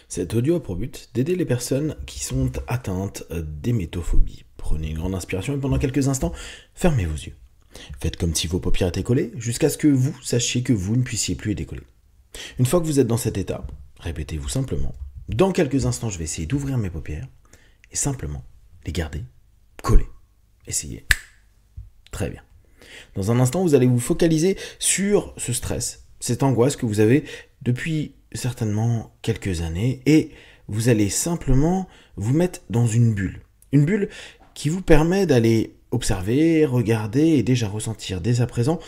Cet audio a pour but d'aider les personnes qui sont atteintes d'hémétophobie. Prenez une grande inspiration et pendant quelques instants, fermez vos yeux. Faites comme si vos paupières étaient collées jusqu'à ce que vous sachiez que vous ne puissiez plus les décoller. Une fois que vous êtes dans cet état, répétez-vous simplement. Dans quelques instants, je vais essayer d'ouvrir mes paupières et simplement les garder collées. Essayez. Très bien. Dans un instant, vous allez vous focaliser sur ce stress, cette angoisse que vous avez depuis certainement quelques années et vous allez simplement vous mettre dans une bulle. Une bulle qui vous permet d'aller observer, regarder et déjà ressentir dès à présent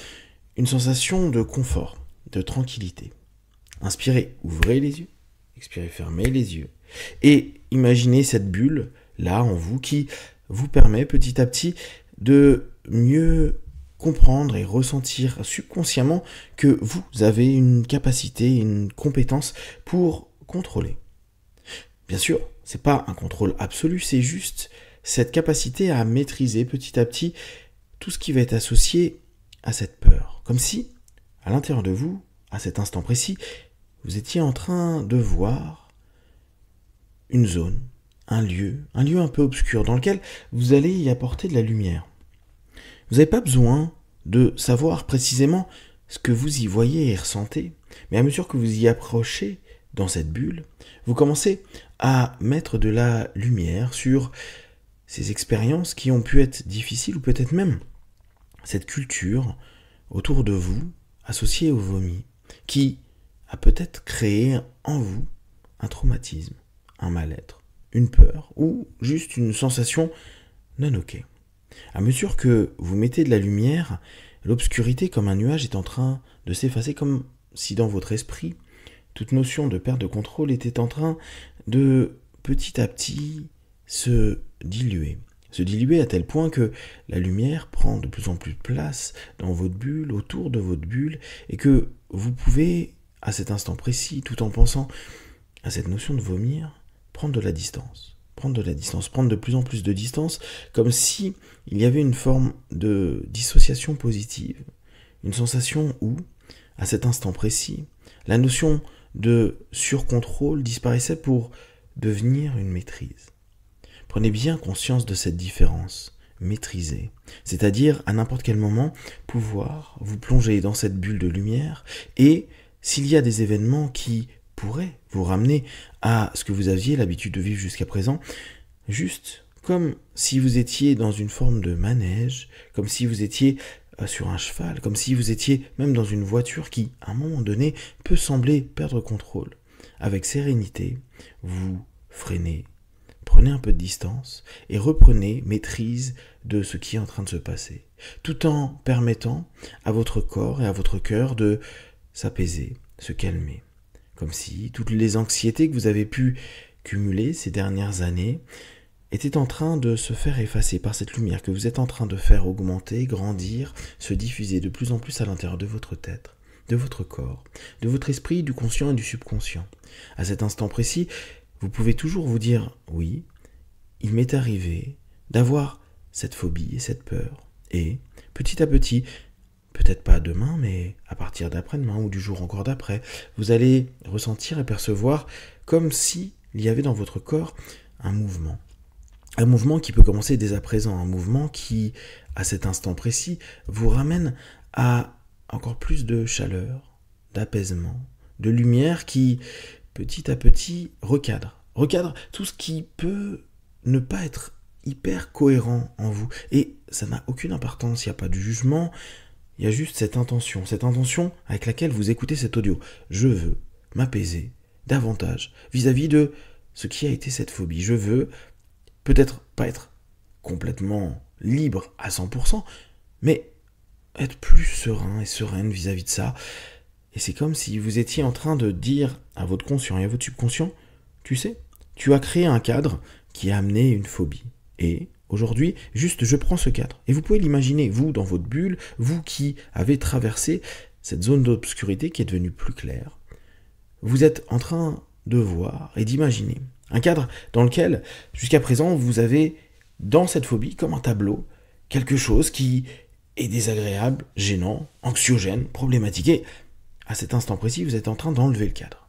une sensation de confort, de tranquillité. Inspirez, ouvrez les yeux. Expirez, fermez les yeux. Et imaginez cette bulle là en vous qui vous permet petit à petit de mieux comprendre et ressentir subconsciemment que vous avez une capacité, une compétence pour contrôler. Bien sûr, c'est pas un contrôle absolu, c'est juste cette capacité à maîtriser petit à petit tout ce qui va être associé à cette peur. Comme si, à l'intérieur de vous, à cet instant précis, vous étiez en train de voir une zone, un lieu un peu obscur dans lequel vous allez y apporter de la lumière. Vous n'avez pas besoin de savoir précisément ce que vous y voyez et ressentez, mais à mesure que vous y approchez dans cette bulle, vous commencez à mettre de la lumière sur ces expériences qui ont pu être difficiles ou peut-être même cette culture autour de vous associée au vomi qui a peut-être créé en vous un traumatisme, un mal-être, une peur ou juste une sensation non ok. À mesure que vous mettez de la lumière, l'obscurité comme un nuage est en train de s'effacer comme si dans votre esprit, toute notion de perte de contrôle était en train de petit à petit se diluer. Se diluer à tel point que la lumière prend de plus en plus de place dans votre bulle, autour de votre bulle, et que vous pouvez, à cet instant précis, tout en pensant à cette notion de vomir, prendre de la distance. Prendre de plus en plus de distance, comme si il y avait une forme de dissociation positive, une sensation où, à cet instant précis, la notion de surcontrôle disparaissait pour devenir une maîtrise. Prenez bien conscience de cette différence, maîtriser, c'est-à-dire à n'importe quel moment pouvoir vous plonger dans cette bulle de lumière et s'il y a des événements qui pourrait vous ramener à ce que vous aviez l'habitude de vivre jusqu'à présent, juste comme si vous étiez dans une forme de manège, comme si vous étiez sur un cheval, comme si vous étiez même dans une voiture qui, à un moment donné, peut sembler perdre contrôle. Avec sérénité, vous freinez, prenez un peu de distance et reprenez maîtrise de ce qui est en train de se passer, tout en permettant à votre corps et à votre cœur de s'apaiser, se calmer. Comme si toutes les anxiétés que vous avez pu cumuler ces dernières années étaient en train de se faire effacer par cette lumière que vous êtes en train de faire augmenter, grandir, se diffuser de plus en plus à l'intérieur de votre tête, de votre corps, de votre esprit, du conscient et du subconscient. À cet instant précis, vous pouvez toujours vous dire « oui, il m'est arrivé d'avoir cette phobie et cette peur. » Et petit à petit, peut-être pas demain, mais à partir d'après-demain ou du jour encore d'après, vous allez ressentir et percevoir comme s'il y avait dans votre corps un mouvement. Un mouvement qui peut commencer dès à présent, un mouvement qui, à cet instant précis, vous ramène à encore plus de chaleur, d'apaisement, de lumière qui, petit à petit, recadre tout ce qui peut ne pas être hyper cohérent en vous. Et ça n'a aucune importance, il n'y a pas de jugement. Il y a juste cette intention avec laquelle vous écoutez cet audio. Je veux m'apaiser davantage vis-à-vis de ce qui a été cette phobie. Je veux peut-être pas être complètement libre à 100%, mais être plus serein et sereine vis-à-vis de ça. Et c'est comme si vous étiez en train de dire à votre conscient et à votre subconscient, tu sais, tu as créé un cadre qui a amené une phobie. Et aujourd'hui, juste je prends ce cadre. Et vous pouvez l'imaginer, vous, dans votre bulle, vous qui avez traversé cette zone d'obscurité qui est devenue plus claire. Vous êtes en train de voir et d'imaginer un cadre dans lequel, jusqu'à présent, vous avez, dans cette phobie, comme un tableau, quelque chose qui est désagréable, gênant, anxiogène, problématique. Et à cet instant précis, vous êtes en train d'enlever le cadre.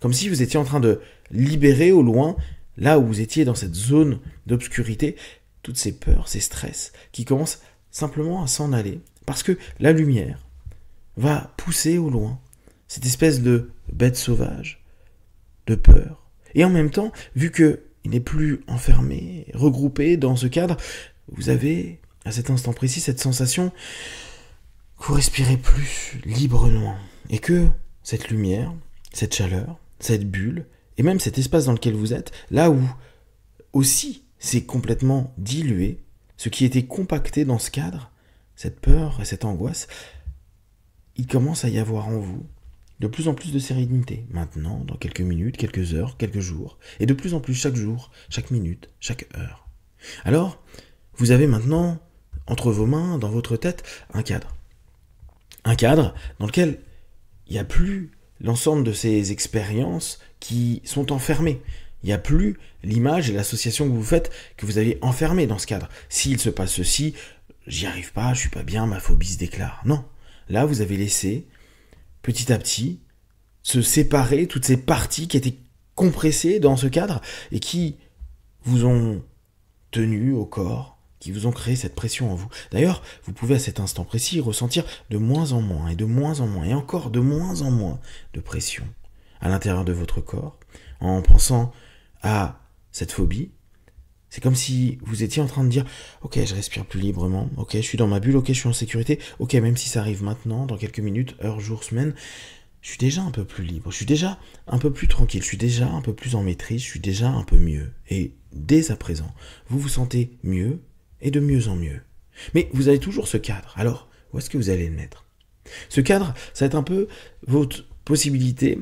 Comme si vous étiez en train de libérer au loin, là où vous étiez dans cette zone d'obscurité, toutes ces peurs, ces stress qui commencent simplement à s'en aller. Parce que la lumière va pousser au loin cette espèce de bête sauvage, de peur. Et en même temps, vu qu'il n'est plus enfermé, regroupé dans ce cadre, vous avez à cet instant précis cette sensation que vous respirez plus librement. Et que cette lumière, cette chaleur, cette bulle, et même cet espace dans lequel vous êtes, là où aussi c'est complètement dilué, ce qui était compacté dans ce cadre, cette peur et cette angoisse, il commence à y avoir en vous de plus en plus de sérénité, maintenant, dans quelques minutes, quelques heures, quelques jours, et de plus en plus chaque jour, chaque minute, chaque heure. Alors, vous avez maintenant, entre vos mains, dans votre tête, un cadre. Un cadre dans lequel il n'y a plus l'ensemble de ces expériences qui sont enfermées. Il n'y a plus l'image et l'association que vous faites, que vous avez enfermée dans ce cadre. S'il se passe ceci, j'y arrive pas, je suis pas bien, ma phobie se déclare. Non. Là, vous avez laissé, petit à petit, se séparer toutes ces parties qui étaient compressées dans ce cadre et qui vous ont tenu au corps, qui vous ont créé cette pression en vous. D'ailleurs, vous pouvez à cet instant précis ressentir de moins en moins et de moins en moins et encore de moins en moins de pression à l'intérieur de votre corps en pensant à cette phobie. C'est comme si vous étiez en train de dire « Ok, je respire plus librement, ok, je suis dans ma bulle, ok, je suis en sécurité, ok, même si ça arrive maintenant, dans quelques minutes, heures, jours, semaines, je suis déjà un peu plus libre, je suis déjà un peu plus tranquille, je suis déjà un peu plus en maîtrise, je suis déjà un peu mieux. » Et dès à présent, vous vous sentez mieux et de mieux en mieux. Mais vous avez toujours ce cadre, alors où est-ce que vous allez le mettre ? Ce cadre, ça va être un peu votre possibilité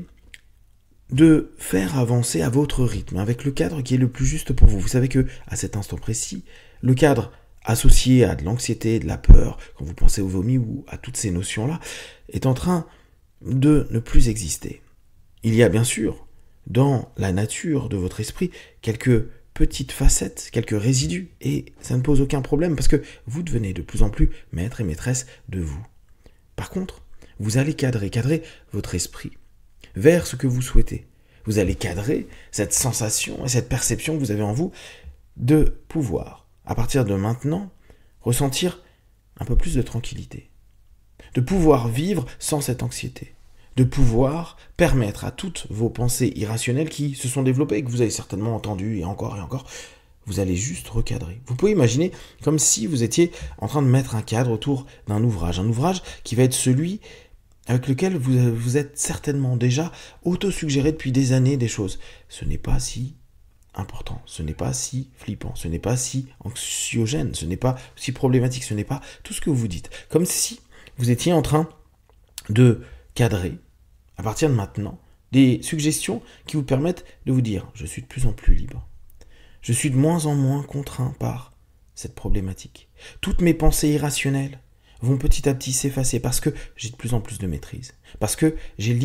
de faire avancer à votre rythme, avec le cadre qui est le plus juste pour vous. Vous savez que à cet instant précis, le cadre associé à de l'anxiété, de la peur, quand vous pensez au vomi ou à toutes ces notions-là, est en train de ne plus exister. Il y a bien sûr, dans la nature de votre esprit, quelques petites facettes, quelques résidus, et ça ne pose aucun problème parce que vous devenez de plus en plus maître et maîtresse de vous. Par contre, vous allez cadrer votre esprit vers ce que vous souhaitez. Vous allez cadrer cette sensation et cette perception que vous avez en vous de pouvoir, à partir de maintenant, ressentir un peu plus de tranquillité. De pouvoir vivre sans cette anxiété. De pouvoir permettre à toutes vos pensées irrationnelles qui se sont développées et que vous avez certainement entendues et encore, vous allez juste recadrer. Vous pouvez imaginer comme si vous étiez en train de mettre un cadre autour d'un ouvrage. Un ouvrage qui va être celui avec lequel vous êtes certainement déjà auto-suggéré depuis des années des choses. Ce n'est pas si important, ce n'est pas si flippant, ce n'est pas si anxiogène, ce n'est pas si problématique, ce n'est pas tout ce que vous dites. Comme si vous étiez en train de cadrer, à partir de maintenant, des suggestions qui vous permettent de vous dire « je suis de plus en plus libre ». Je suis de moins en moins contraint par cette problématique. Toutes mes pensées irrationnelles vont petit à petit s'effacer parce que j'ai de plus en plus de maîtrise. Parce que j'ai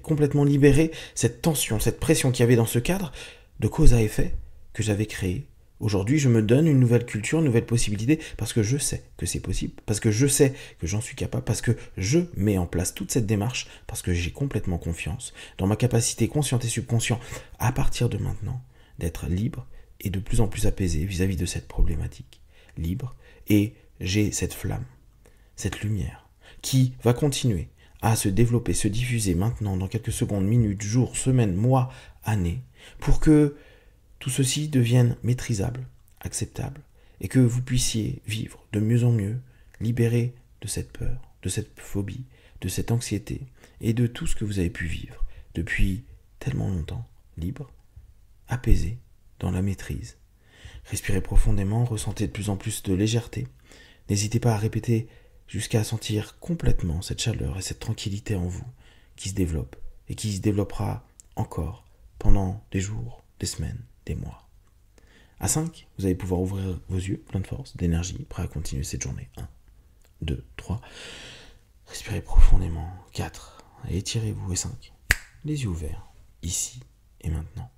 complètement libéré cette tension, cette pression qu'il y avait dans ce cadre de cause à effet que j'avais créé. Aujourd'hui, je me donne une nouvelle culture, une nouvelle possibilité parce que je sais que c'est possible, parce que je sais que j'en suis capable, parce que je mets en place toute cette démarche, parce que j'ai complètement confiance dans ma capacité consciente et subconsciente à partir de maintenant d'être libre et de plus en plus apaisé vis-à-vis de cette problématique. Libre, et j'ai cette flamme, cette lumière, qui va continuer à se développer, se diffuser maintenant dans quelques secondes, minutes, jours, semaines, mois, années, pour que tout ceci devienne maîtrisable, acceptable, et que vous puissiez vivre de mieux en mieux, libéré de cette peur, de cette phobie, de cette anxiété, et de tout ce que vous avez pu vivre depuis tellement longtemps, libre, apaisé, dans la maîtrise. Respirez profondément, ressentez de plus en plus de légèreté. N'hésitez pas à répéter jusqu'à sentir complètement cette chaleur et cette tranquillité en vous qui se développe et qui se développera encore pendant des jours, des semaines, des mois. À 5, vous allez pouvoir ouvrir vos yeux, plein de force, d'énergie, prêt à continuer cette journée. 1, 2, 3. Respirez profondément. 4. Étirez-vous. Et 5. Les yeux ouverts, ici et maintenant.